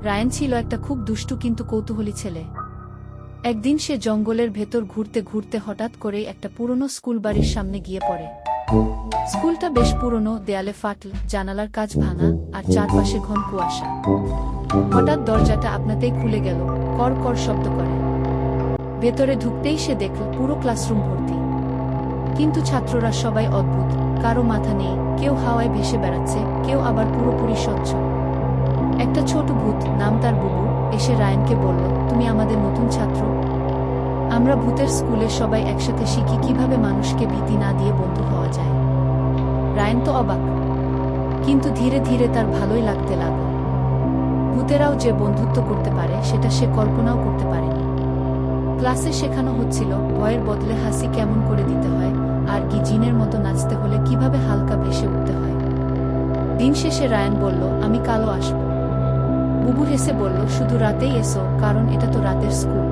Ryan ছিল একটা খুব দুষ্টু কিন্তু কৌতূহলী ছেলে। একদিন সে জঙ্গলের ভেতর ঘুরতে ঘুরতে হঠাৎ করেই একটা পুরনো স্কুল বাড়ির সামনে গিয়ে পড়ে। স্কুলটা বেশ পুরনো, দেয়ালে ফাটল, জানালার কাচ ভাঙা, আর চারপাশে ঘন কুয়াশা। হঠাৎ দরজাটা আপনাতেই খুলে গেল, কর কর শব্দ করে। ভেতরে ঢুকতেই সে দেখল পুরো ক্লাসরুম ভর্তি। কিন্তু ছাত্ররা সবাই অদ্ভুত, কারো মাথা নেই, কেউ হাওয়ায় ভেসে বেড়াচ্ছে, কেউ আবার পুরোপুরি স্বচ্ছ। একটা ছোট ভূত, নাম তার বুবু, এসে রায়ানকে বলল, তুমি আমাদের নতুন ছাত্র। আমরা ভূতের স্কুলে সবাই একসাথে শিখি কিভাবে মানুষকে ভীতি না দিয়ে বন্ধু হওয়া যায়। রায়ান তো অবাক, কিন্তু ধীরে ধীরে তার ভালোই লাগতে লাগল। ভূতেরাও যে বন্ধুত্ব করতে পারে সেটা সে কল্পনাও করতে পারেনি। ক্লাসে শেখানো হচ্ছিল ভয়ের বদলে হাসি কেমন করে দিতে হয়, আর কি জিনের মতো নাচতে হলে কিভাবে হালকা ভেসে উঠতে হয়। দিন শেষে রায়ান বলল, আমি কালও আসব। বুবু হেসে বলল, শুধু রাতেই এসো, কারণ এটা তো রাতের স্কুল।